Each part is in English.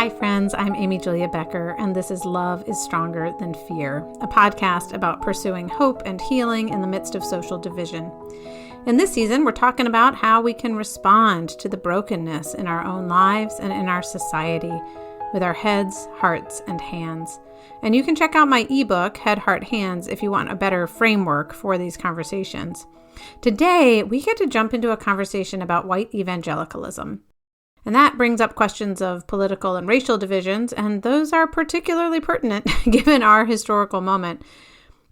Hi, friends. I'm Amy Julia Becker, and this is Love is Stronger Than Fear, a podcast about pursuing hope and healing in the midst of social division. In this season, we're talking about how we can respond to the brokenness in our own lives and in our society with our heads, hearts, and hands. And you can check out my ebook, Head, Heart, Hands, if you want a better framework for these conversations. Today, we get to jump into a conversation about white evangelicalism. And that brings up questions of political and racial divisions, and those are particularly pertinent given our historical moment.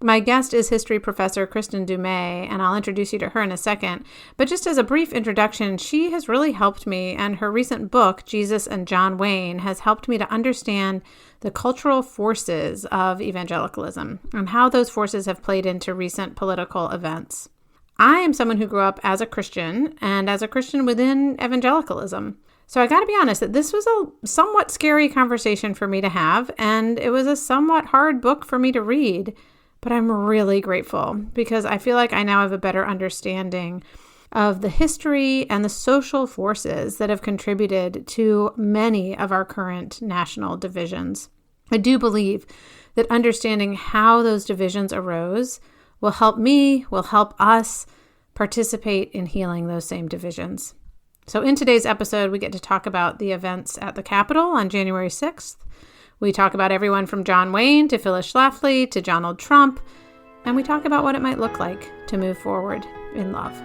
My guest is history professor Kristin Dumais, and I'll introduce you to her in a second. But just as a brief introduction, she has really helped me, and her recent book, Jesus and John Wayne, has helped me to understand the cultural forces of evangelicalism and how those forces have played into recent political events. I am someone who grew up as a Christian, and as a Christian within evangelicalism. So I got to be honest that this was a somewhat scary conversation for me to have, and it was a somewhat hard book for me to read, but I'm really grateful because I feel like I now have a better understanding of the history and the social forces that have contributed to many of our current national divisions. I do believe that understanding how those divisions arose will help me, will help us participate in healing those same divisions. So in today's episode, we get to talk about the events at the Capitol on January 6th. We talk about everyone from John Wayne to Phyllis Schlafly to Donald Trump, and we talk about what it might look like to move forward in love.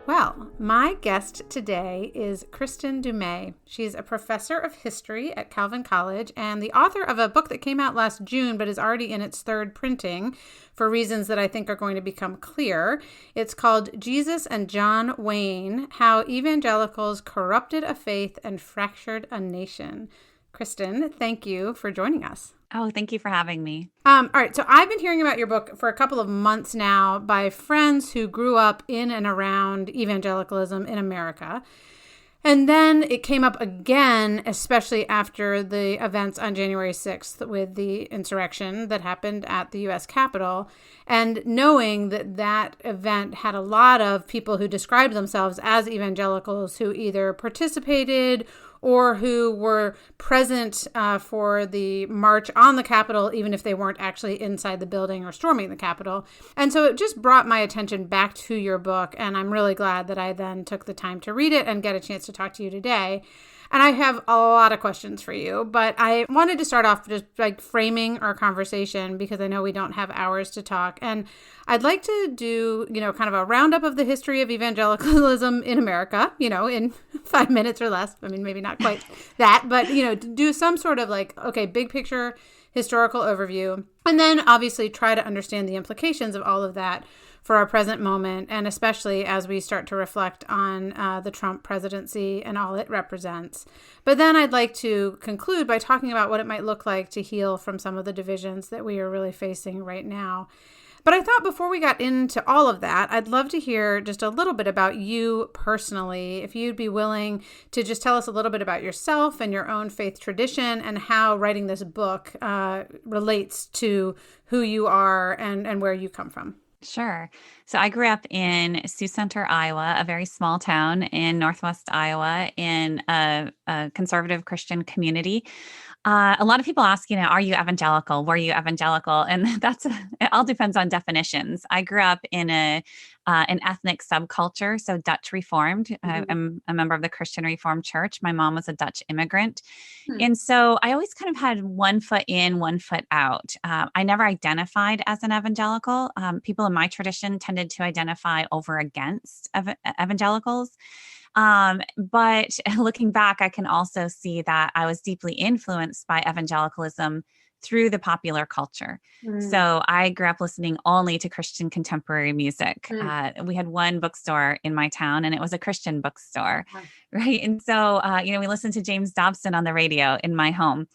Well, my guest today is Kristin Dumais. She's a professor of history at Calvin College and the author of a book that came out last June but is already in its third printing for reasons that I think are going to become clear. It's called Jesus and John Wayne, How Evangelicals Corrupted a Faith and Fractured a Nation. Kristin, thank you for joining us. Oh, thank you for having me. All right. So I've been hearing about your book for a couple of months now by friends who grew up in and around evangelicalism in America. And then it came up again, especially after the events on January 6th with the insurrection that happened at the U.S. Capitol. And knowing that that event had a lot of people who described themselves as evangelicals who either participated or who were present for the march on the Capitol, even if they weren't actually inside the building or storming the Capitol. And so it just brought my attention back to your book, and I'm really glad that I then took the time to read it and get a chance to talk to you today. And I have a lot of questions for you, but I wanted to start off just like framing our conversation because I know we don't have hours to talk. And I'd like to do, kind of a roundup of the history of evangelicalism in America, in 5 minutes or less. I mean, maybe not quite that, but, do some sort of big picture historical overview. And then obviously try to understand the implications of all of that for our present moment, and especially as we start to reflect on the Trump presidency and all it represents. But then I'd like to conclude by talking about what it might look like to heal from some of the divisions that we are really facing right now. But I thought before we got into all of that, I'd love to hear just a little bit about you personally, if you'd be willing to just tell us a little bit about yourself and your own faith tradition and how writing this book relates to who you are and where you come from. Sure. So I grew up in Sioux Center, Iowa, a very small town in Northwest Iowa in a conservative Christian community. A lot of people ask, are you evangelical? Were you evangelical? And it all depends on definitions. I grew up in an ethnic subculture, so Dutch Reformed. Mm-hmm. I'm a member of the Christian Reformed Church. My mom was a Dutch immigrant. And so I always kind of had one foot in, one foot out. I never identified as an evangelical. People in my tradition tended to identify over against evangelicals. But looking back, I can also see that I was deeply influenced by evangelicalism through the popular culture. So I grew up listening only to Christian contemporary music. We had one bookstore in my town and it was a Christian bookstore, right? And so, we listened to James Dobson on the radio in my home.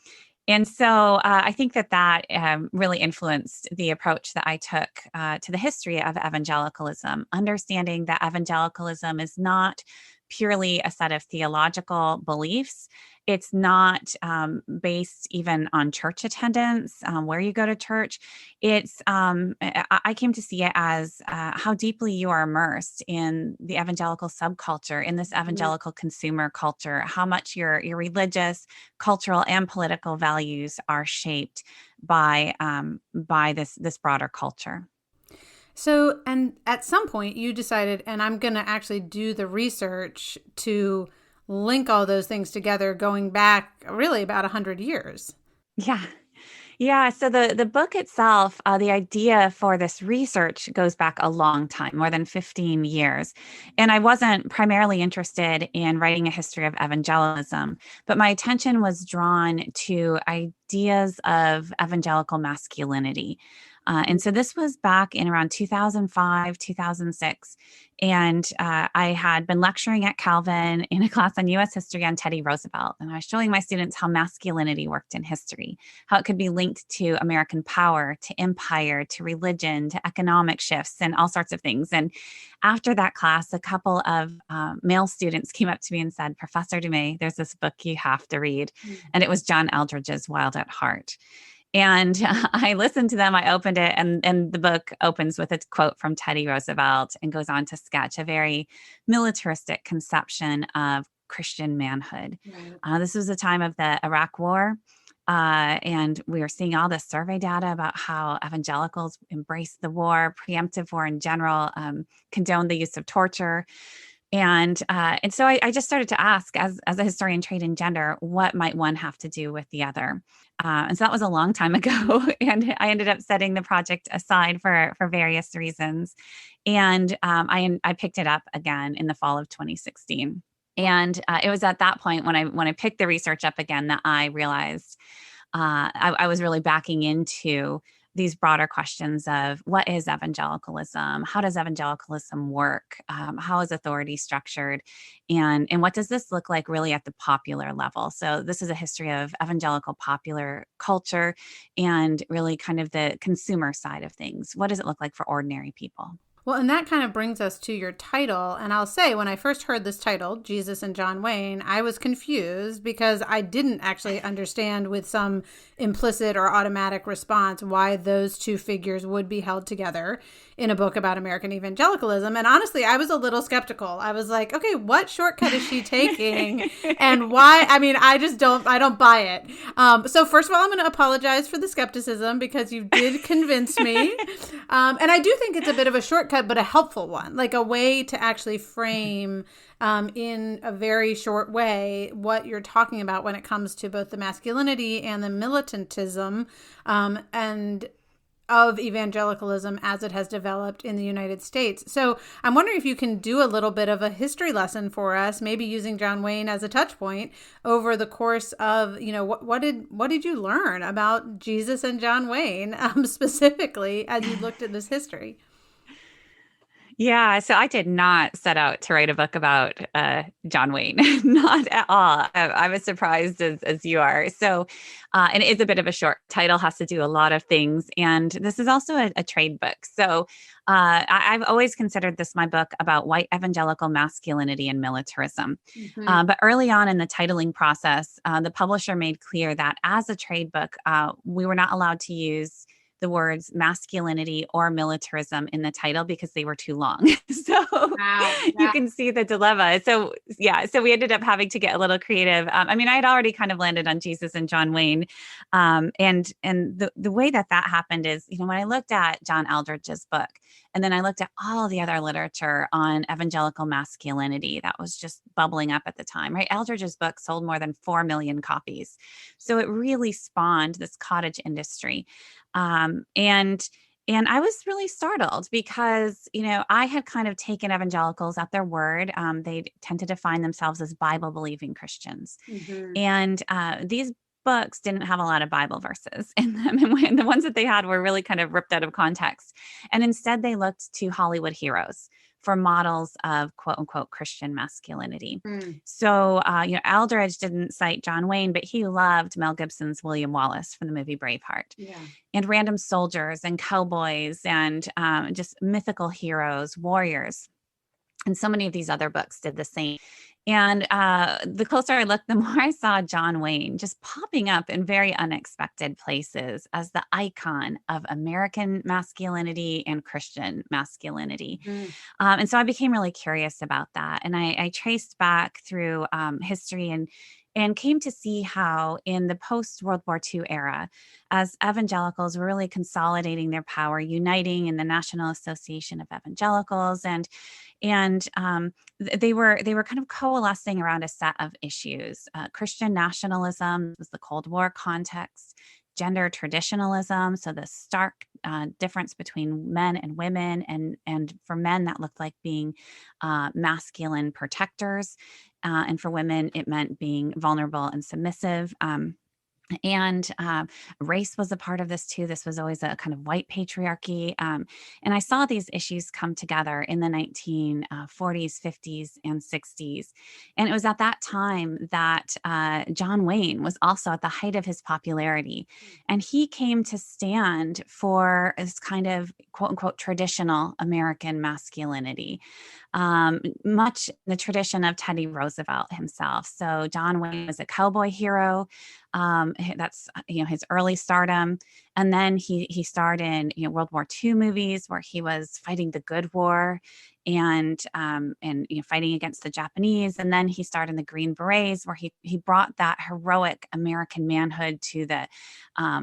And so I think that really influenced the approach that I took to the history of evangelicalism, understanding that evangelicalism is not purely a set of theological beliefs. It's not based even on church attendance, where you go to church. It's I came to see it as how deeply you are immersed in the evangelical subculture, in this evangelical consumer culture, how much your religious, cultural, and political values are shaped by this broader culture. So, and at some point you decided, and I'm going to actually do the research to link all those things together, going back really about 100 years. Yeah. Yeah. So the book itself, the idea for this research goes back a long time, more than 15 years. And I wasn't primarily interested in writing a history of evangelicalism, but my attention was drawn to ideas of evangelical masculinity. And so this was back in around 2005, 2006. And I had been lecturing at Calvin in a class on US history on Teddy Roosevelt. And I was showing my students how masculinity worked in history, how it could be linked to American power, to empire, to religion, to economic shifts, and all sorts of things. And after that class, a couple of male students came up to me and said, "Professor Dumais, there's this book you have to read." And it was John Eldredge's Wild at Heart. And I listened to them, I opened it, and the book opens with a quote from Teddy Roosevelt and goes on to sketch a very militaristic conception of Christian manhood. Right. This was the time of the Iraq War. And we were seeing all this survey data about how evangelicals embraced the war, preemptive war in general, condoned the use of torture. And so I just started to ask, as a historian trained in gender, what might one have to do with the other? And so that was a long time ago. And I ended up setting the project aside for various reasons. And I picked it up again in the fall of 2016. And it was at that point when I picked the research up again that I realized I was really backing into these broader questions of what is evangelicalism? How does evangelicalism work? How is authority structured? And what does this look like really at the popular level? So this is a history of evangelical popular culture and really kind of the consumer side of things. What does it look like for ordinary people? Well, and that kind of brings us to your title. And I'll say, when I first heard this title, Jesus and John Wayne, I was confused because I didn't actually understand with some implicit or automatic response why those two figures would be held together in a book about American evangelicalism. And honestly, I was a little skeptical. I was like, okay, what shortcut is she taking? And why? I mean, I don't buy it. So first of all, I'm going to apologize for the skepticism because you did convince me. And I do think it's a bit of a shortcut, but a helpful one, like a way to actually frame in a very short way what you're talking about when it comes to both the masculinity and the militantism and of evangelicalism as it has developed in the United States. So I'm wondering if you can do a little bit of a history lesson for us, maybe using John Wayne as a touch point over the course of, what did you learn about Jesus and John Wayne specifically as you looked at this history? Yeah, so I did not set out to write a book about John Wayne, not at all. I was surprised as you are. So, and it is a bit of a short title, has to do a lot of things. And this is also a trade book. So I've always considered this my book about white evangelical masculinity and militarism. Mm-hmm. But early on in the titling process, the publisher made clear that as a trade book, we were not allowed to use the words masculinity or militarism in the title because they were too long. So you can see the dilemma. So so we ended up having to get a little creative. I mean, I had already kind of landed on Jesus and John Wayne. And the way that happened is, when I looked at John Eldredge's book, and then I looked at all the other literature on evangelical masculinity that was just bubbling up at the time, right? Eldredge's book sold more than 4 million copies. So it really spawned this cottage industry. And I was really startled because, I had kind of taken evangelicals at their word. They tend to define themselves as Bible-believing Christians. Mm-hmm. And these books didn't have a lot of Bible verses in them. And the ones that they had were really kind of ripped out of context. And instead, they looked to Hollywood heroes for models of quote unquote Christian masculinity. So, Eldredge didn't cite John Wayne, but he loved Mel Gibson's William Wallace from the movie Braveheart. And random soldiers and cowboys and just mythical heroes, warriors. And so many of these other books did the same. And the closer I looked, the more I saw John Wayne just popping up in very unexpected places as the icon of American masculinity and Christian masculinity. And so I became really curious about that. And I traced back through history and came to see how in the post-World War II era, as evangelicals were really consolidating their power, uniting in the National Association of Evangelicals, and they were kind of coalescing around a set of issues. Christian nationalism was the Cold War context, gender traditionalism, so the stark difference between men and women, and for men that looked like being masculine protectors, and for women it meant being vulnerable and submissive. And race was a part of this too. This was always a kind of white patriarchy. And I saw these issues come together in the 1940s, 50s, and 60s. And it was at that time that John Wayne was also at the height of his popularity. And he came to stand for this kind of quote unquote traditional American masculinity, much the tradition of Teddy Roosevelt himself. So John Wayne was a cowboy hero. That's his early stardom, and then he starred in World War II movies where he was fighting the good war, and fighting against the Japanese, and then he starred in the Green Berets where he brought that heroic American manhood to the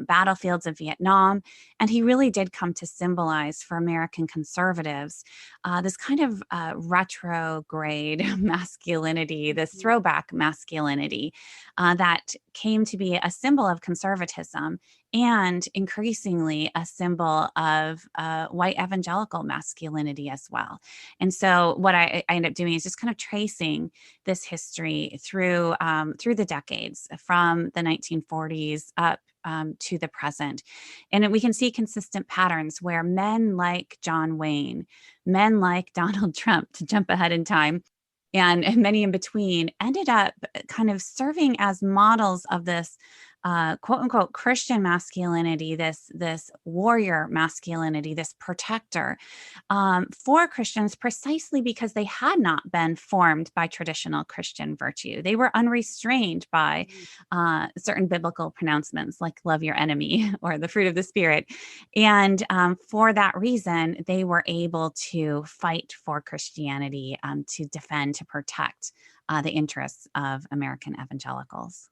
battlefields of Vietnam, and he really did come to symbolize for American conservatives this kind of retrograde masculinity, this throwback masculinity that came to be a symbol of conservatism and increasingly a symbol of white evangelical masculinity as well. And so what I ended up doing is just kind of tracing this history through the decades from the 1940s up to the present. And we can see consistent patterns where men like John Wayne, men like Donald Trump, to jump ahead in time, and many in between, ended up kind of serving as models of this quote unquote Christian masculinity, this warrior masculinity, this protector for Christians, precisely because they had not been formed by traditional Christian virtue. They were unrestrained by certain biblical pronouncements like love your enemy or the fruit of the Spirit. And for that reason, they were able to fight for Christianity, to defend, to protect the interests of American evangelicals.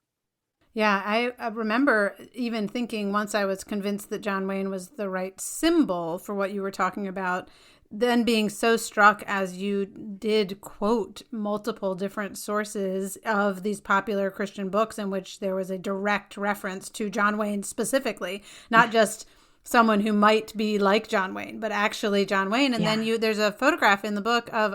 Yeah, I remember even thinking once I was convinced that John Wayne was the right symbol for what you were talking about, then being so struck as you did quote multiple different sources of these popular Christian books in which there was a direct reference to John Wayne specifically, not just someone who might be like John Wayne, but actually John Wayne. And then there's a photograph in the book of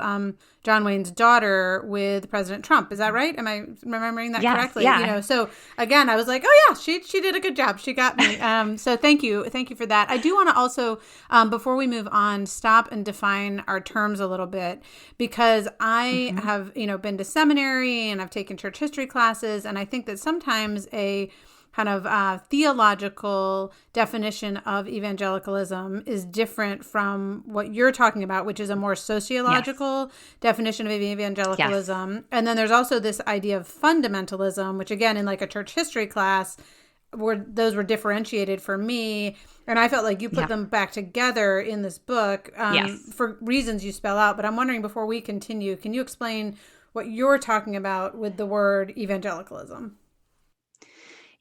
John Wayne's daughter with President Trump. Is that right? Am I remembering that correctly? Yeah. So again, I was like, oh yeah, she did a good job. She got me. So thank you for that. I do want to also, before we move on, stop and define our terms a little bit, because I have been to seminary and I've taken church history classes, and I think that sometimes a kind of theological definition of evangelicalism is different from what you're talking about, which is a more sociological definition of evangelicalism. Yes. And then there's also this idea of fundamentalism, which again, in like a church history class, those were differentiated for me. And I felt like you put them back together in this book for reasons you spell out. But I'm wondering, before we continue, can you explain what you're talking about with the word evangelicalism?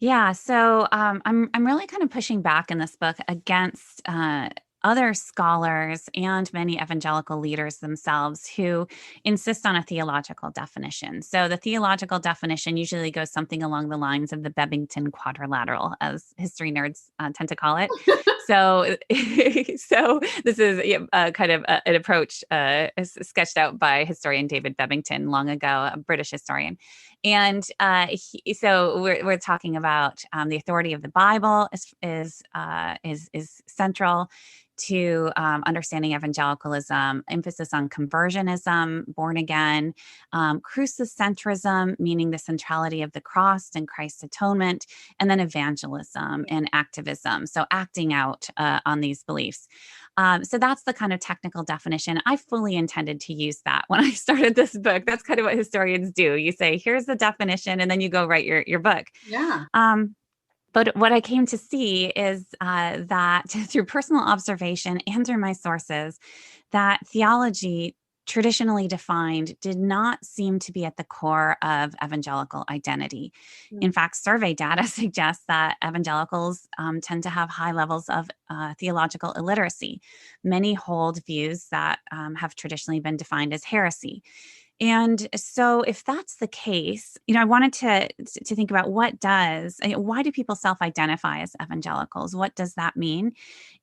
Yeah, so I'm really kind of pushing back in this book against other scholars and many evangelical leaders themselves who insist on a theological definition. So the theological definition usually goes something along the lines of the Bebington quadrilateral, as history nerds tend to call it. So this is kind of an approach sketched out by historian David Bebington long ago, a British historian. And so we're talking about the authority of the Bible is central to understanding evangelicalism, emphasis on conversionism, born again, crucicentrism, meaning the centrality of the cross and Christ's atonement, and then evangelism and activism. So acting out out on these beliefs. So that's the kind of technical definition. I fully intended to use that when I started this book. That's kind of what historians do. You say, here's the definition, and then you go write your book. Yeah. But what I came to see is that through personal observation and through my sources, that theology traditionally defined did not seem to be at the core of evangelical identity. In fact, survey data suggests that evangelicals tend to have high levels of theological illiteracy. Many hold views that have traditionally been defined as heresy. And so if that's the case, I wanted to think about why do people self-identify as evangelicals? What does that mean?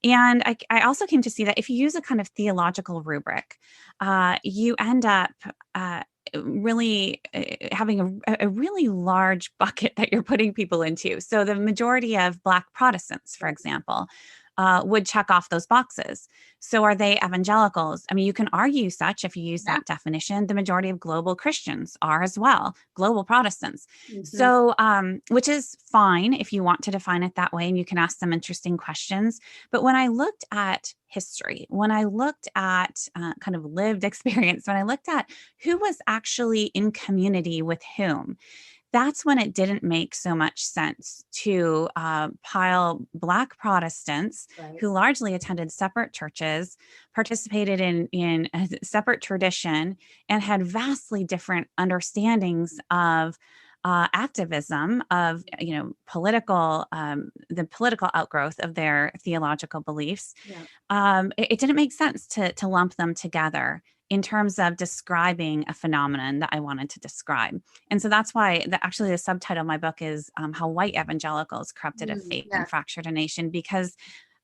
And I also came to see that if you use a kind of theological rubric, you end up really having a really large bucket that you're putting people into. So the majority of Black Protestants, for example, would check off those boxes. So are they evangelicals? I mean, you can argue such if you use that definition. The majority of global Christians are as well, global Protestants. So, which is fine if you want to define it that way, and you can ask some interesting questions. But when I looked at history, when I looked at kind of lived experience, when I looked at who was actually in community with whom, that's when it didn't make so much sense to pile Black Protestants who largely attended separate churches, participated in a separate tradition, and had vastly different understandings of activism, of political, the political outgrowth of their theological beliefs. It didn't make sense to lump them together in terms of describing a phenomenon that I wanted to describe. And so that's why actually the subtitle of my book is How White Evangelicals Corrupted a Faith and Fractured a Nation, because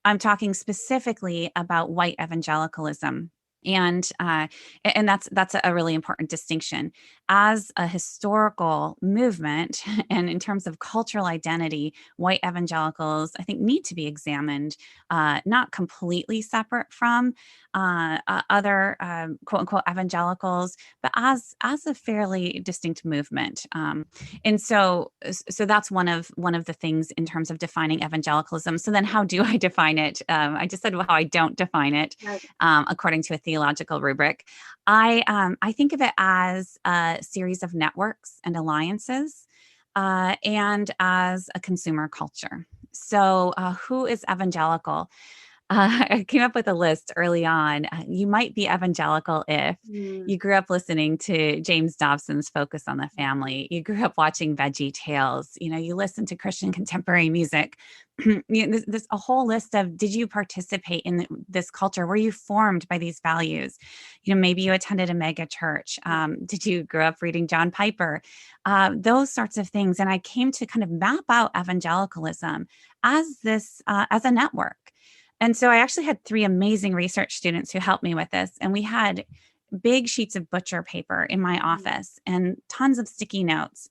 I'm talking specifically about white evangelicalism. And that's a really important distinction. As a historical movement and in terms of cultural identity, white evangelicals, I think, need to be examined, not completely separate from other quote unquote evangelicals, but as a fairly distinct movement. And so that's one of the things in terms of defining evangelicalism. So then how do I define it? I just said how I don't define it according to a theological rubric. I think of it as a series of networks and alliances, and as a consumer culture. So who is evangelical? I came up with a list early on. You might be evangelical if you grew up listening to James Dobson's Focus on the Family. You grew up watching Veggie Tales. You listen to Christian contemporary music. This a whole list of, did you participate in this culture? Were you formed by these values? Maybe you attended a mega church. Did you grow up reading John Piper? Those sorts of things. And I came to kind of map out evangelicalism as a network. And so I actually had 3 amazing research students who helped me with this. And we had big sheets of butcher paper in my office and tons of sticky notes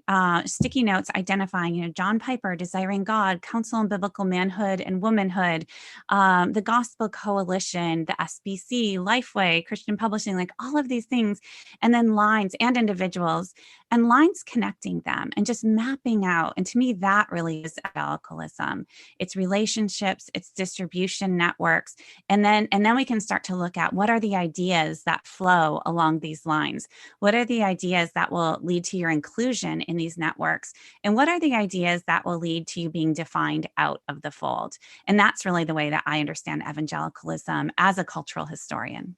identifying, John Piper, Desiring God, Counsel on Biblical Manhood and Womanhood, the Gospel Coalition, the SBC, Lifeway, Christian Publishing, like all of these things, and then lines and individuals and lines connecting them and just mapping out. And to me, that really is evangelicalism. It's relationships, it's distribution networks. And then we can start to look at what are the ideas that flow along these lines? What are the ideas that will lead to your inclusion in these networks? And what are the ideas that will lead to you being defined out of the fold? And that's really the way that I understand evangelicalism as a cultural historian.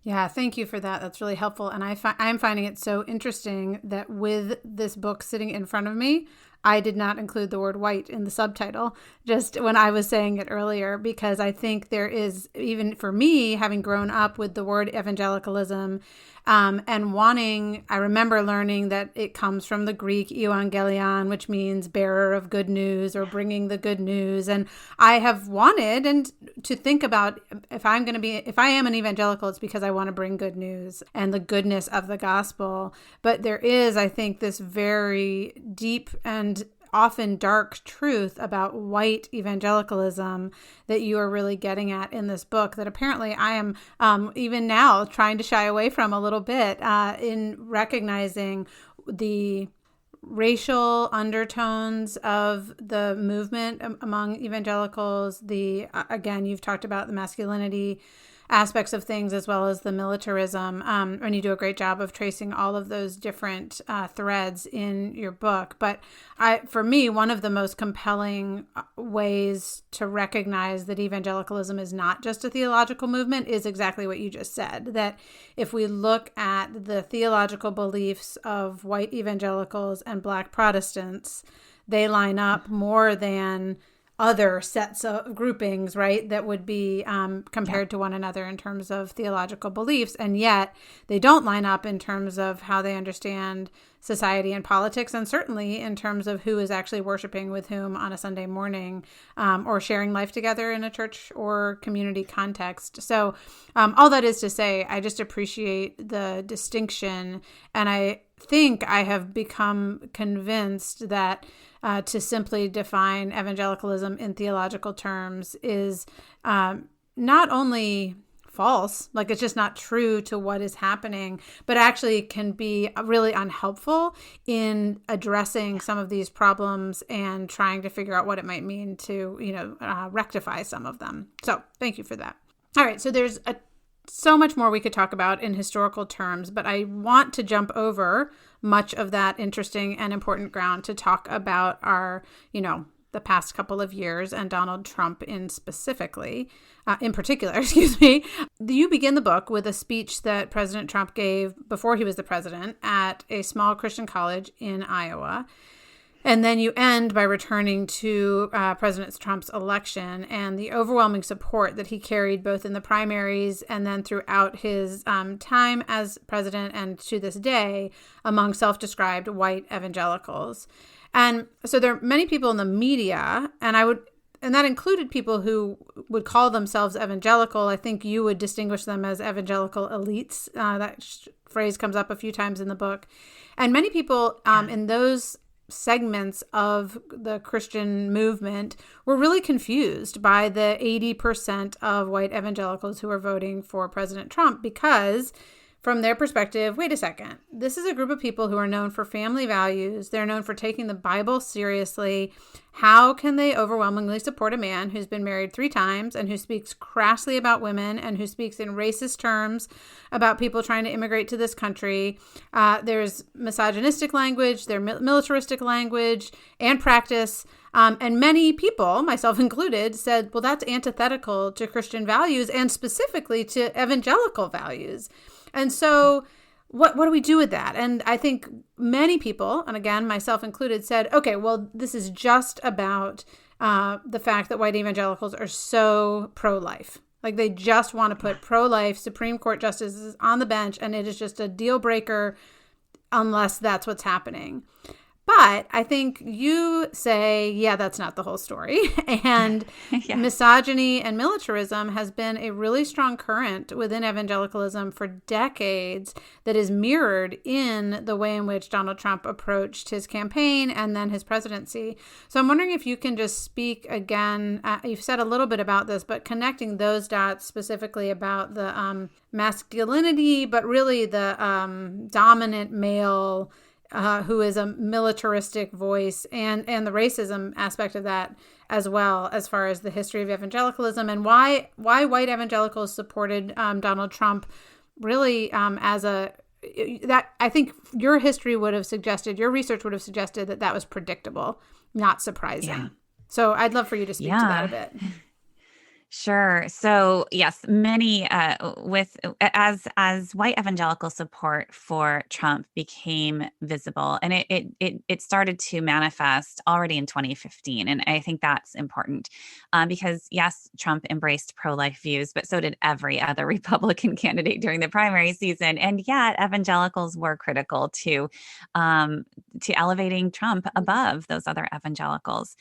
Yeah, thank you for that. That's really helpful. And I'm finding it so interesting that with this book sitting in front of me, I did not include the word white in the subtitle, just when I was saying it earlier, because I think there is, even for me, having grown up with the word evangelicalism, and I remember learning that it comes from the Greek evangelion, which means bearer of good news or bringing the good news. And I have wanted to think about if I am an evangelical, it's because I want to bring good news and the goodness of the gospel. But there is, I think, this very deep and often dark truth about white evangelicalism that you are really getting at in this book that apparently I am even now trying to shy away from a little bit in recognizing the racial undertones of the movement among evangelicals. Again, you've talked about the masculinity aspects of things as well as the militarism. And you do a great job of tracing all of those different threads in your book. But for me, one of the most compelling ways to recognize that evangelicalism is not just a theological movement is exactly what you just said, that if we look at the theological beliefs of white evangelicals and Black Protestants, they line up more than other sets of groupings, right, that would be compared to one another in terms of theological beliefs. And yet they don't line up in terms of how they understand society and politics, and certainly in terms of who is actually worshiping with whom on a Sunday morning, or sharing life together in a church or community context. So all that is to say, I just appreciate the distinction. And I think I have become convinced that to simply define evangelicalism in theological terms is not only false, like it's just not true to what is happening, but actually can be really unhelpful in addressing some of these problems and trying to figure out what it might mean to, rectify some of them. So thank you for that. All right. So there's so much more we could talk about in historical terms, but I want to jump over much of that interesting and important ground to talk about our, the past couple of years and Donald Trump in particular, excuse me. You begin the book with a speech that President Trump gave before he was the president at a small Christian college in Iowa. And then you end by returning to President Trump's election and the overwhelming support that he carried both in the primaries and then throughout his time as president and to this day among self-described white evangelicals. And so there are many people in the media, and that included people who would call themselves evangelical. I think you would distinguish them as evangelical elites. That phrase comes up a few times in the book. And many people in those segments of the Christian movement were really confused by the 80% of white evangelicals who are voting for President Trump because from their perspective, wait a second, this is a group of people who are known for family values. They're known for taking the Bible seriously. How can they overwhelmingly support a man who's been married 3 times and who speaks crassly about women and who speaks in racist terms about people trying to immigrate to this country? There's misogynistic language, there's militaristic language and practice. And many people, myself included, said, well, that's antithetical to Christian values and specifically to evangelical values. And so what do we do with that? And I think many people, and again, myself included, said, okay, well, this is just about the fact that white evangelicals are so pro-life. Like they just want to put pro-life Supreme Court justices on the bench, and it is just a deal breaker unless that's what's happening. But I think you say, yeah, that's not the whole story. And misogyny and militarism has been a really strong current within evangelicalism for decades that is mirrored in the way in which Donald Trump approached his campaign and then his presidency. So I'm wondering if you can just speak again. You've said a little bit about this, but connecting those dots specifically about the masculinity, but really the dominant male who is a militaristic voice and the racism aspect of that as well, as far as the history of evangelicalism and why white evangelicals supported Donald Trump really that I think your research would have suggested that was predictable, not surprising. Yeah. So I'd love for you to speak to that a bit. Sure. So yes, many as white evangelical support for Trump became visible, and it started to manifest already in 2015, and I think that's important because yes, Trump embraced pro-life views, but so did every other Republican candidate during the primary season, and yet evangelicals were critical to elevating Trump above those other evangelicals,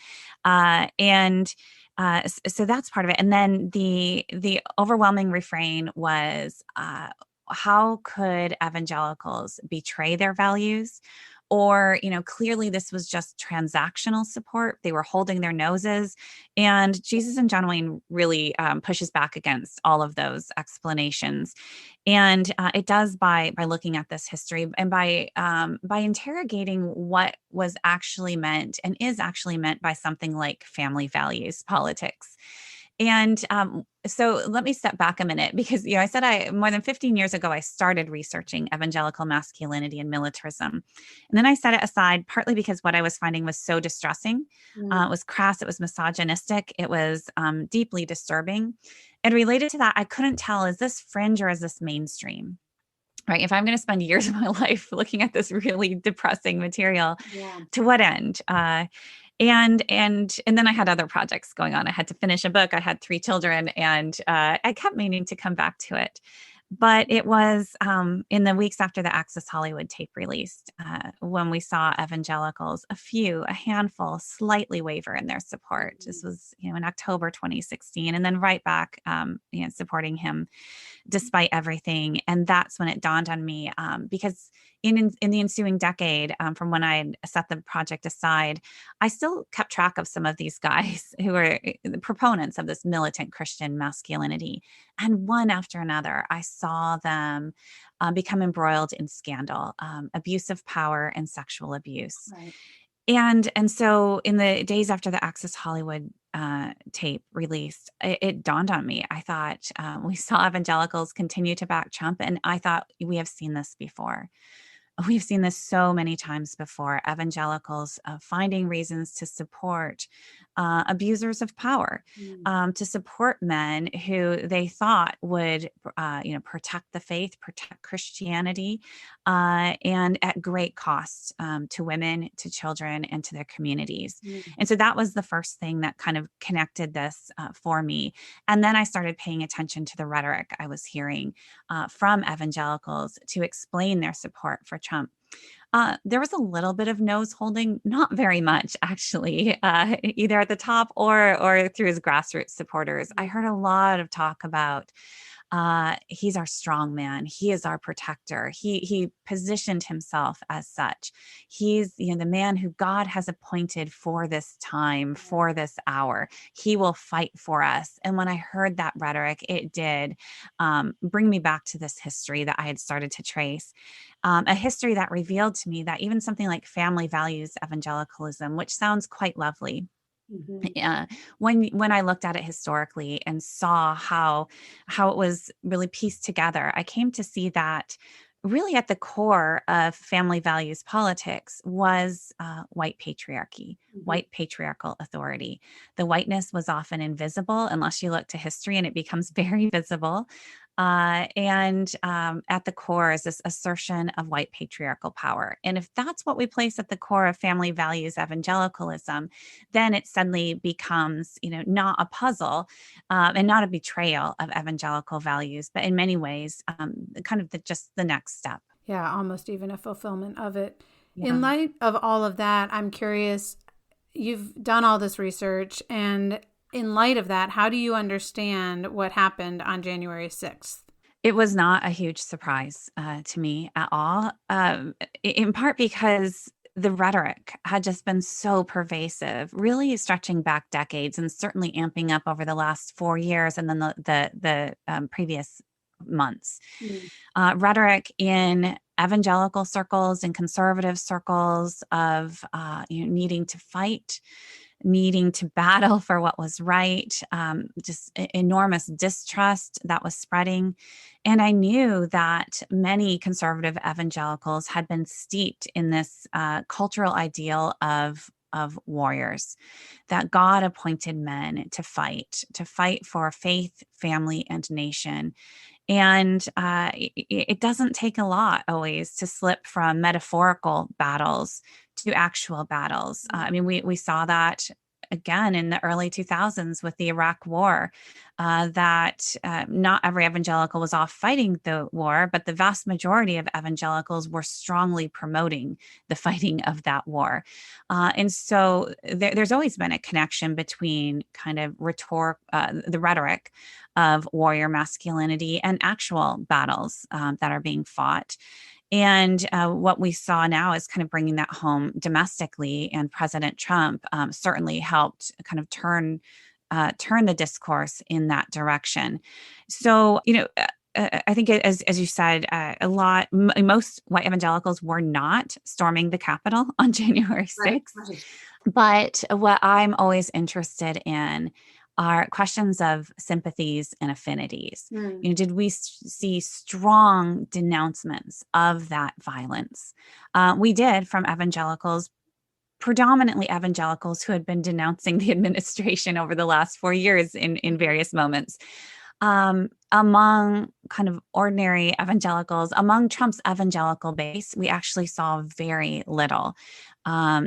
so that's part of it. And then the overwhelming refrain was, how could evangelicals betray their values or, clearly this was just transactional support. They were holding their noses. And Jesus in John Wayne really pushes back against all of those explanations. And it does by looking at this history and by interrogating what was actually meant and is actually meant by something like family values politics. And so let me step back a minute because, I said more than 15 years ago, I started researching evangelical masculinity and militarism. And then I set it aside partly because what I was finding was so distressing. It was crass. It was misogynistic. It was deeply disturbing. And related to that, I couldn't tell, is this fringe or is this mainstream? Right. If I'm going to spend years of my life looking at this really depressing material, to what end? And then I had other projects going on. I had to finish a book. I had 3 children, and I kept meaning to come back to it. But it was in the weeks after the Access Hollywood tape released when we saw evangelicals, a handful, slightly waver in their support. This was, in October 2016, and then right back, supporting him despite everything. And that's when it dawned on me, because in the ensuing decade, from when I set the project aside, I still kept track of some of these guys who were the proponents of this militant Christian masculinity. And one after another, I saw them become embroiled in scandal, abuse of power, and sexual abuse. Right. And so in the days after the Access Hollywood tape released, it dawned on me. I thought we saw evangelicals continue to back Trump, and I thought we have seen this before. We've seen this so many times before. Evangelicals finding reasons to support abusers of power, to support men who they thought would, protect the faith, protect Christianity, and at great cost to women, to children, and to their communities. And so that was the first thing that kind of connected this for me. And then I started paying attention to the rhetoric I was hearing from evangelicals to explain their support for Trump. There was a little bit of nose holding, not very much actually, either at the top or through his grassroots supporters. I heard a lot of talk about he's our strong man. He is our protector. He positioned himself as such. He's the man who God has appointed for this time, for this hour. He will fight for us. And when I heard that rhetoric, it did bring me back to this history that I had started to trace. A history that revealed to me that even something like family values evangelicalism, which sounds quite lovely, when I looked at it historically and saw how it was really pieced together, I came to see that really at the core of family values politics was white patriarchy, white patriarchal authority. The whiteness was often invisible unless you look to history, and it becomes very visible. And at the core is this assertion of white patriarchal power. And if that's what we place at the core of family values evangelicalism, then it suddenly becomes, not a puzzle and not a betrayal of evangelical values, but in many ways, kind of just the next step. Yeah, almost even a fulfillment of it. Yeah. In light of all of that, I'm curious, you've done all this research, and in light of that, how do you understand what happened on January 6th? It was not a huge surprise to me at all, in part because the rhetoric had just been so pervasive, really stretching back decades and certainly amping up over the last 4 years and then the previous months. Rhetoric in evangelical circles and conservative circles of needing to fight, needing to battle for what was right, just enormous distrust that was spreading. And I knew that many conservative evangelicals had been steeped in this cultural ideal of warriors, that God appointed men to fight for faith, family, and nation. And it doesn't take a lot always to slip from metaphorical battles to actual battles. We saw that again in the early 2000s with the Iraq War, that not every evangelical was off fighting the war, but the vast majority of evangelicals were strongly promoting the fighting of that war. And so there's always been a connection between kind of the rhetoric of warrior masculinity and actual battles that are being fought. And what we saw now is kind of bringing that home domestically. And President Trump certainly helped kind of turn the discourse in that direction. So, I think, as you said, most white evangelicals were not storming the Capitol on January 6th. Right. But what I'm always interested in are questions of sympathies and affinities. Did we see strong denouncements of that violence? We did, from evangelicals, predominantly evangelicals who had been denouncing the administration over the last 4 years in various moments. Among kind of ordinary evangelicals, among Trump's evangelical base, we actually saw very little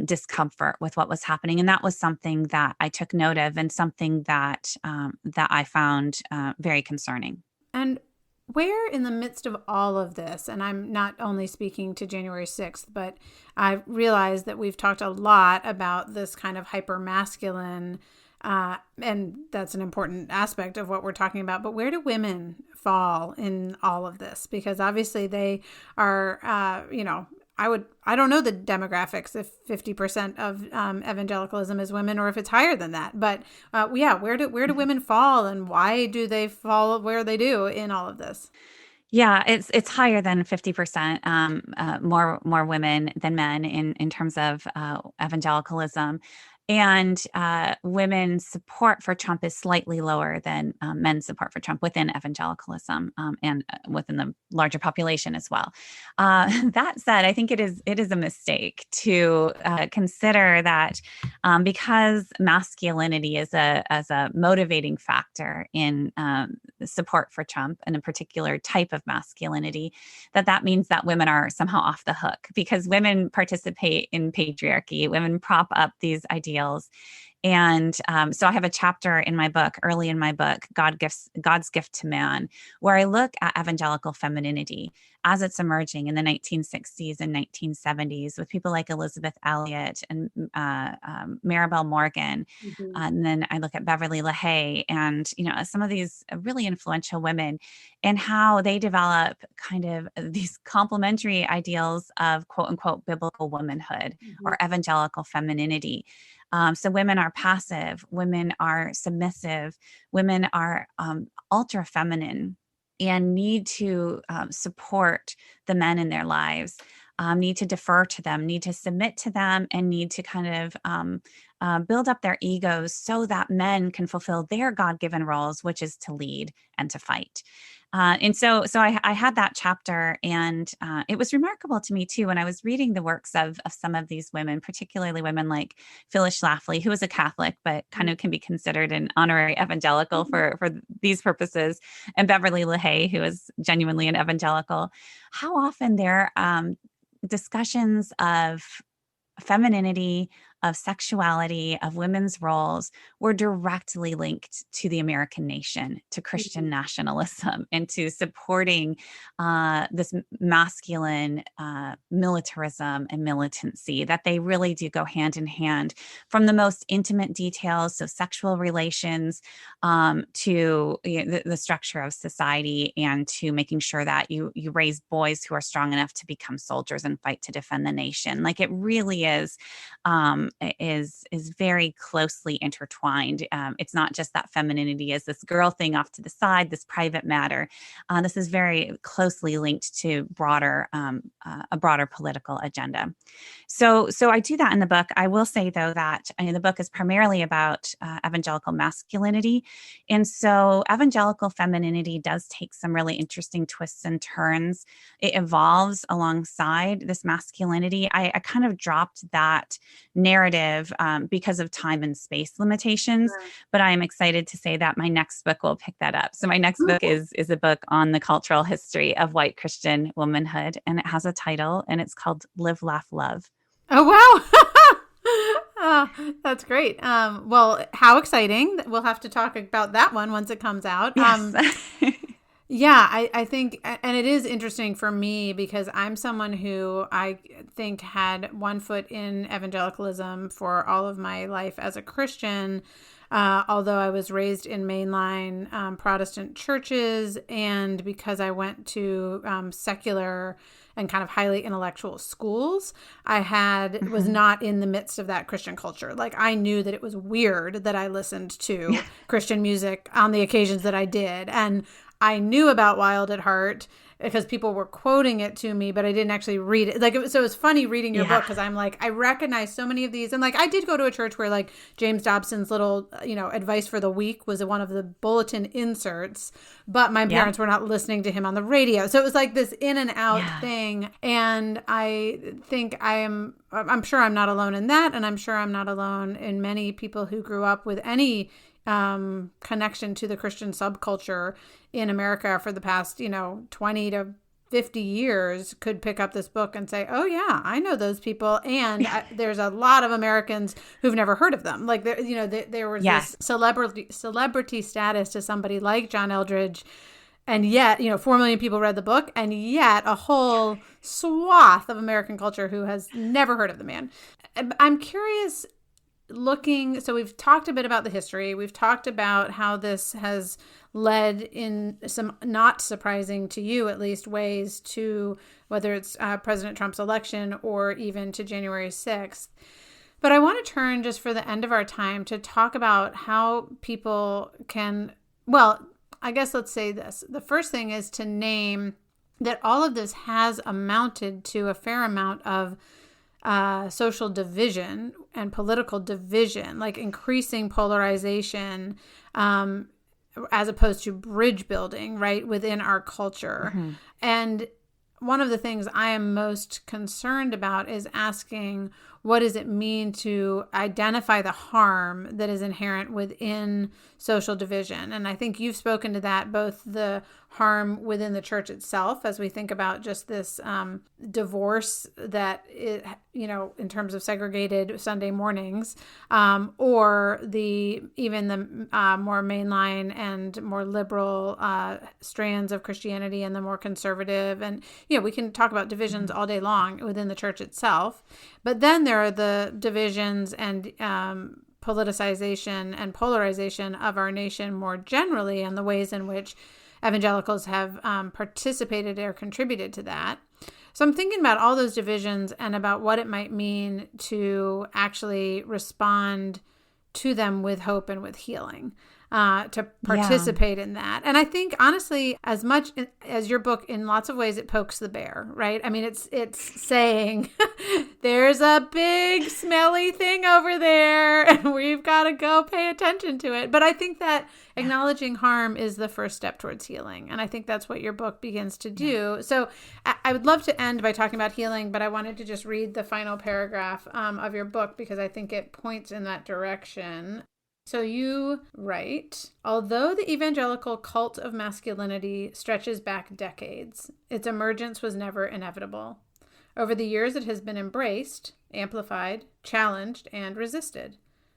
discomfort with what was happening. And that was something that I took note of, and something that I found very concerning. And where in the midst of all of this, and I'm not only speaking to January 6th, but I realize that we've talked a lot about this kind of hyper-masculine, and that's an important aspect of what we're talking about. But where do women fall in all of this? Because obviously they are, I don't know the demographics, if 50% of evangelicalism is women or if it's higher than that. But where do women fall, and why do they fall where they do in all of this? Yeah, it's higher than 50%, more women than men in terms of evangelicalism. And women's support for Trump is slightly lower than men's support for Trump within evangelicalism, and within the larger population as well. That said, I think it is a mistake to consider that because masculinity is as a motivating factor in support for Trump, and a particular type of masculinity, that means that women are somehow off the hook, because women participate in patriarchy. Women prop up these ideals. And so I have a chapter in my book, early in my book, God's Gift to Man, where I look at evangelical femininity as it's emerging in the 1960s and 1970s with people like Elizabeth Elliot and Maribel Morgan. And then I look at Beverly LaHaye and, some of these really influential women, and how they develop kind of these complementary ideals of quote unquote biblical womanhood or evangelical femininity. So women are passive, women are submissive, women are ultra feminine, and need to support the men in their lives, need to defer to them, need to submit to them, and need to kind of build up their egos so that men can fulfill their God-given roles, which is to lead and to fight. And so I had that chapter, and it was remarkable to me too when I was reading the works of some of these women, particularly women like Phyllis Schlafly, who is a Catholic but kind of can be considered an honorary evangelical for these purposes, and Beverly LaHaye, who is genuinely an evangelical. How often their discussions of femininity, of sexuality, of women's roles were directly linked to the American nation, to Christian nationalism, and to supporting this masculine militarism and militancy, that they really do go hand in hand, from the most intimate details, so sexual relations, to the structure of society, and to making sure that you raise boys who are strong enough to become soldiers and fight to defend the nation. Like, it really is very closely intertwined. It's not just that femininity is this girl thing off to the side, this private matter. This is very closely linked to a broader political agenda. So I do that in the book. I will say, though, that the book is primarily about evangelical masculinity. And so evangelical femininity does take some really interesting twists and turns. It evolves alongside this masculinity. I kind of dropped that narrative because of time and space limitations, but I am excited to say that my next book will pick that up. So my next book is a book on the cultural history of white Christian womanhood, and it has a title, and it's called Live, Laugh, Love. Oh, wow. That's great. Well, how exciting. We'll have to talk about that one once it comes out. Yes. Yeah, I think, and it is interesting for me because I'm someone who I think had one foot in evangelicalism for all of my life as a Christian, although I was raised in mainline Protestant churches, and because I went to secular and kind of highly intellectual schools, was not in the midst of that Christian culture. Like, I knew that it was weird that I listened to Christian music on the occasions that I did. And I knew about Wild at Heart because people were quoting it to me, but I didn't actually read it. Like, so it was funny reading your book because I'm like, I recognize so many of these. And like, I did go to a church where like James Dobson's little, advice for the week was one of the bulletin inserts, but my parents were not listening to him on the radio. So it was like this in and out thing. And I think I'm sure I'm not alone in that. And I'm sure I'm not alone in many people who grew up with any connection to the Christian subculture in America for the past, 20 to 50 years could pick up this book and say, oh yeah, I know those people. And there's a lot of Americans who've never heard of them. Like, there was this celebrity status to somebody like John Eldredge. And yet, 4 million people read the book, and yet a whole swath of American culture who has never heard of the man. I'm curious, so we've talked a bit about the history. We've talked about how this has led in some not surprising to you, at least, ways to whether it's President Trump's election or even to January 6th. But I want to turn just for the end of our time to talk about how people can, well, I guess let's say this. The first thing is to name that all of this has amounted to a fair amount of social division and political division, like increasing polarization as opposed to bridge building, right, within our culture. And one of the things I am most concerned about is asking, what does it mean to identify the harm that is inherent within social division? And I think you've spoken to that, both the harm within the church itself, as we think about just this divorce that, in terms of segregated Sunday mornings, or even the more mainline and more liberal strands of Christianity and the more conservative. And, we can talk about divisions all day long within the church itself. But then there are the divisions and politicization and polarization of our nation more generally, and the ways in which evangelicals have participated or contributed to that. So I'm thinking about all those divisions and about what it might mean to actually respond to them with hope and with healing, to participate in that. And I think, honestly, as much as your book, in lots of ways, it pokes the bear, right? I mean, it's saying there's a big smelly thing over there and we've got to go pay attention to it. But I think that acknowledging harm is the first step towards healing. And I think that's what your book begins to do. So I would love to end by talking about healing, but I wanted to just read the final paragraph of your book because I think it points in that direction. So you write, although the evangelical cult of masculinity stretches back decades, its emergence was never inevitable. Over the years, it has been embraced, amplified, challenged, and resisted.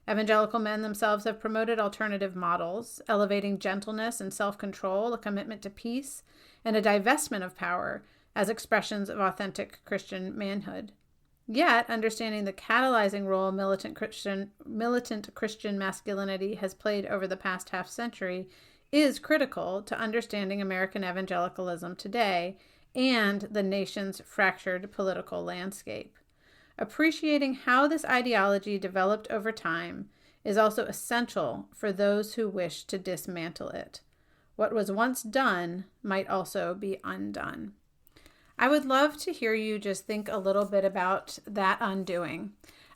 Evangelical men themselves have promoted alternative models, elevating gentleness and self-control, a commitment to peace, and a divestment of power as expressions of authentic Christian manhood. Yet, understanding the catalyzing role militant Christian masculinity has played over the past half century is critical to understanding American evangelicalism today and the nation's fractured political landscape. Appreciating how this ideology developed over time is also essential for those who wish to dismantle it. What was once done might also be undone. I would love to hear you just think a little bit about that undoing,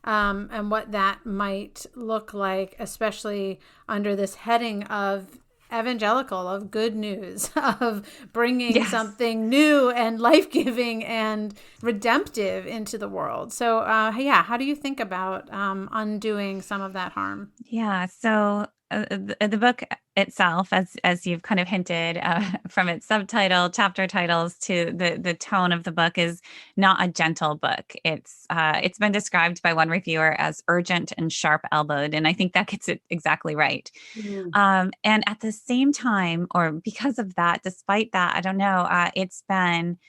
and what that might look like, especially under this heading of evangelical, of good news, of bringing something new and life-giving and redemptive into the world. So, how do you think about undoing some of that harm? Yeah, so the book itself, as you've kind of hinted from its subtitle, chapter titles to the tone of the book, is not a gentle book. It's been described by one reviewer as urgent and sharp-elbowed, and I think that gets it exactly right. And at the same time, or because of that, despite that, I don't know, it's been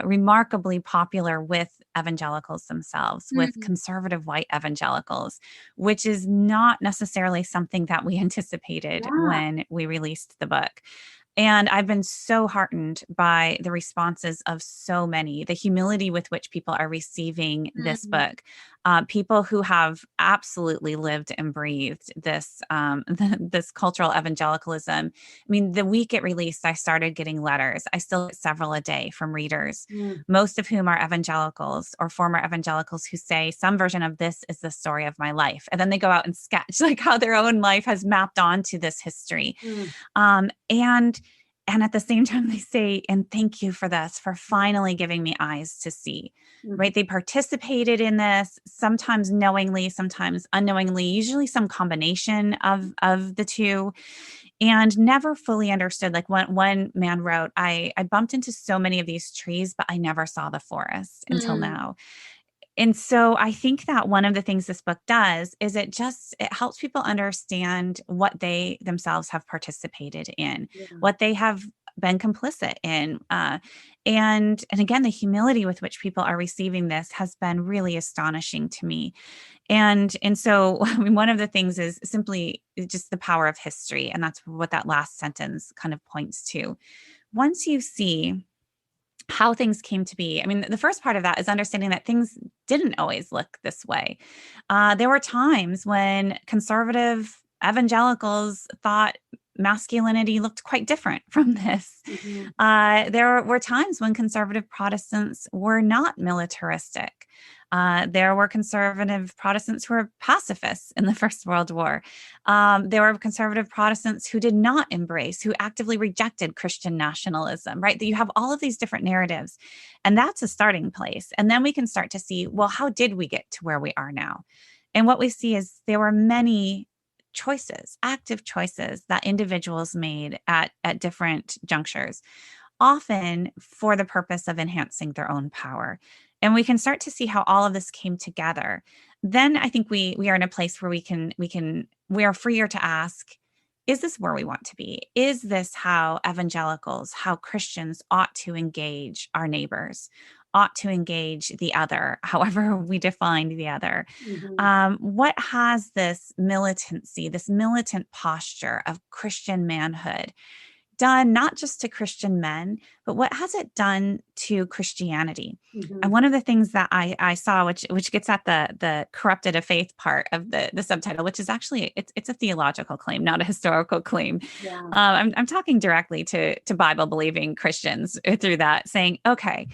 remarkably popular with evangelicals themselves, with conservative white evangelicals, which is not necessarily something that we anticipated when we released the book. And I've been so heartened by the responses of so many, the humility with which people are receiving this book. People who have absolutely lived and breathed this this cultural evangelicalism. I mean, the week it released, I started getting letters. I still get several a day from readers, most of whom are evangelicals or former evangelicals who say some version of this is the story of my life. And then they go out and sketch like how their own life has mapped onto this history. And at the same time, they say, and thank you for this, for finally giving me eyes to see, right? They participated in this, sometimes knowingly, sometimes unknowingly, usually some combination of the two, and never fully understood. Like one man wrote, I bumped into so many of these trees, but I never saw the forest until now. And so I think that one of the things this book does is it helps people understand what they themselves have participated in, what they have been complicit in. And again, the humility with which people are receiving this has been really astonishing to me. And so I mean, one of the things is simply just the power of history. And that's what that last sentence kind of points to. Once you see how things came to be. I mean, the first part of that is understanding that things didn't always look this way. There were times when conservative evangelicals thought masculinity looked quite different from this. There were times when conservative Protestants were not militaristic. There were conservative Protestants who were pacifists in the First World War. There were conservative Protestants who did not embrace, who actively rejected Christian nationalism, right? That you have all of these different narratives, and that's a starting place. And then we can start to see, well, how did we get to where we are now? And what we see is there were many choices, active choices that individuals made at different junctures, often for the purpose of enhancing their own power. And we can start to see how all of this came together. Then I think we are in a place where we are freer to ask, is this where we want to be? Is this how evangelicals, how Christians ought to engage our neighbors, ought to engage the other, however we define the other? What has this militancy, this militant posture of Christian manhood done not just to Christian men, but what has it done to Christianity? And one of the things that I saw, which gets at the corrupted of faith part of the subtitle, which is actually it's a theological claim, not a historical claim. I'm talking directly to Bible believing Christians through that, saying, okay,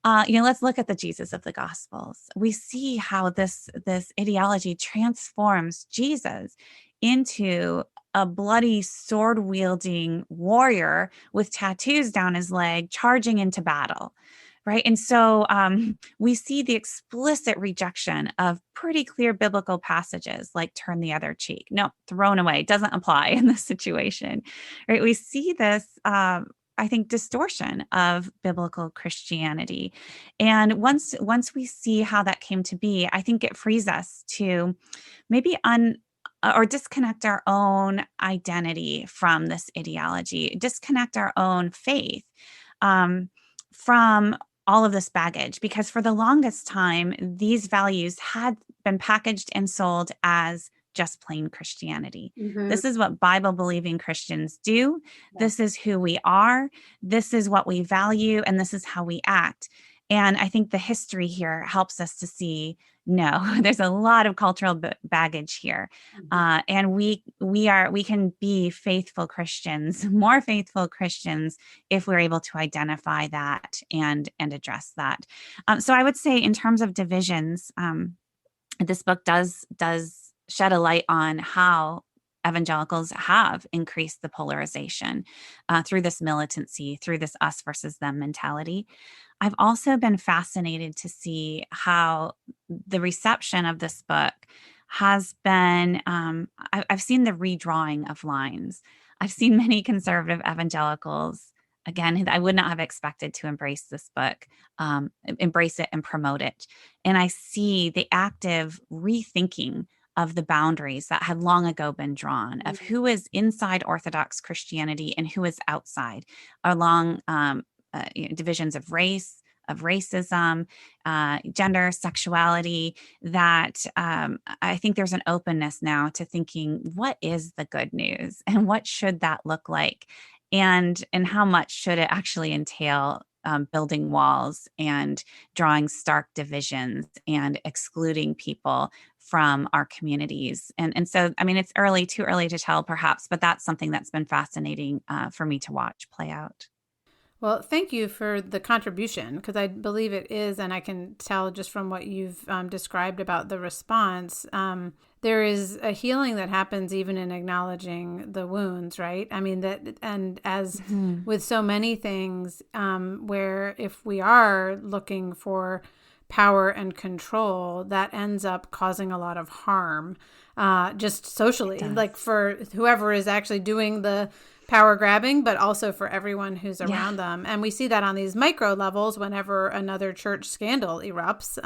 let's look at the Jesus of the Gospels. We see how this ideology transforms Jesus into a bloody sword-wielding warrior with tattoos down his leg, charging into battle, right? And so we see the explicit rejection of pretty clear biblical passages like turn the other cheek. No, thrown away, doesn't apply in this situation, right? We see this I think, distortion of biblical Christianity. And once we see how that came to be, I think it frees us to maybe or disconnect our own identity from this ideology, disconnect our own faith from all of this baggage, because for the longest time, these values had been packaged and sold as just plain Christianity. This is what Bible-believing Christians do. This is who we are. This is what we value, and this is how we act. And I think the history here helps us to see, no, there's a lot of cultural baggage here. And we can be faithful Christians, more faithful Christians, if we're able to identify that and address that. So I would say in terms of divisions, this book does shed a light on how evangelicals have increased the polarization through this militancy, through this us versus them mentality. I've also been fascinated to see how the reception of this book has been, I've seen the redrawing of lines. I've seen many conservative evangelicals, again, I would not have expected to embrace this book, embrace it and promote it. And I see the active rethinking of the boundaries that had long ago been drawn of who is inside Orthodox Christianity and who is outside, along divisions of race, of racism, gender, sexuality, that I think there's an openness now to thinking, what is the good news and what should that look like? and how much should it actually entail building walls and drawing stark divisions and excluding people from our communities. And so, I mean, it's too early to tell perhaps, but that's something that's been fascinating for me to watch play out. Well, thank you for the contribution, because I believe it is, and I can tell just from what you've described about the response, there is a healing that happens even in acknowledging the wounds, right? I mean, and as with so many things, where if we are looking for power and control, that ends up causing a lot of harm, just socially, like for whoever is actually doing the power grabbing, but also for everyone who's around them. And we see that on these micro levels whenever another church scandal erupts.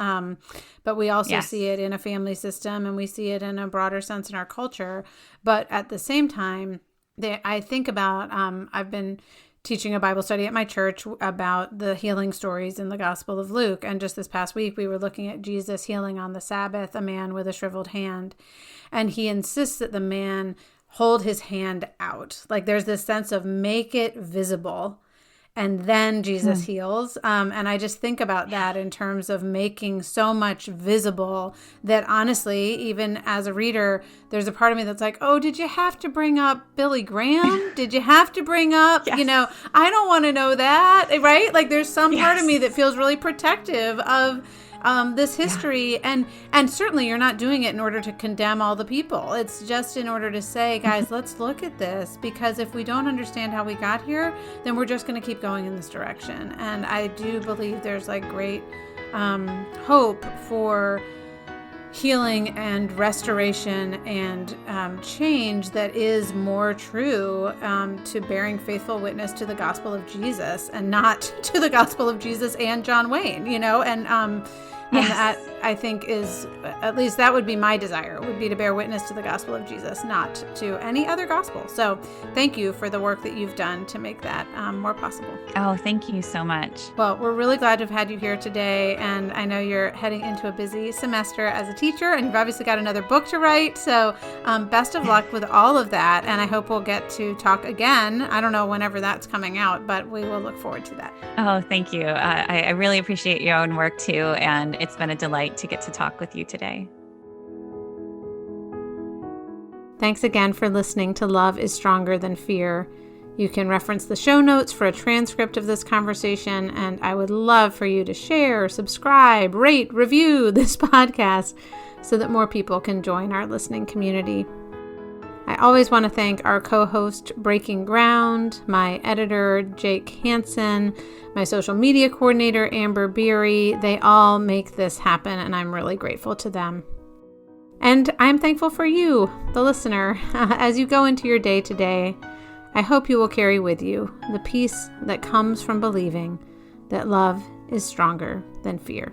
But we also see it in a family system, and we see it in a broader sense in our culture. But at the same time, I think about, I've been teaching a Bible study at my church about the healing stories in the Gospel of Luke. And just this past week, we were looking at Jesus healing on the Sabbath a man with a shriveled hand. And he insists that the man hold his hand out. Like there's this sense of make it visible. And then Jesus heals. And I just think about that in terms of making so much visible that honestly, even as a reader, there's a part of me that's like, oh, did you have to bring up Billy Graham? Did you have to bring up, I don't want to know that, right? Like there's some part of me that feels really protective of this history. And certainly you're not doing it in order to condemn all the people. It's just in order to say, guys, let's look at this, because if we don't understand how we got here, then we're just going to keep going in this direction. And I do believe there's like great hope for healing and restoration and change that is more true to bearing faithful witness to the gospel of Jesus, and not to the gospel of Jesus and John Wayne, and that I think is, at least that would be my desire, would be to bear witness to the gospel of Jesus, not to any other gospel. So thank you for the work that you've done to make that more possible. Oh, thank you so much. Well, we're really glad to have had you here today. And I know you're heading into a busy semester as a teacher, and you've obviously got another book to write. So best of luck with all of that. And I hope we'll get to talk again. I don't know whenever that's coming out, but we will look forward to that. Oh, thank you. I really appreciate your own work too. And it's been a delight to get to talk with you today. Thanks again for listening to Love is Stronger Than Fear. You can reference the show notes for a transcript of this conversation, and I would love for you to share, subscribe, rate, review this podcast so that more people can join our listening community. I always want to thank our co-host, Breaking Ground, my editor, Jake Hansen, my social media coordinator, Amber Beery. They all make this happen, and I'm really grateful to them. And I'm thankful for you, the listener. As you go into your day today, I hope you will carry with you the peace that comes from believing that love is stronger than fear.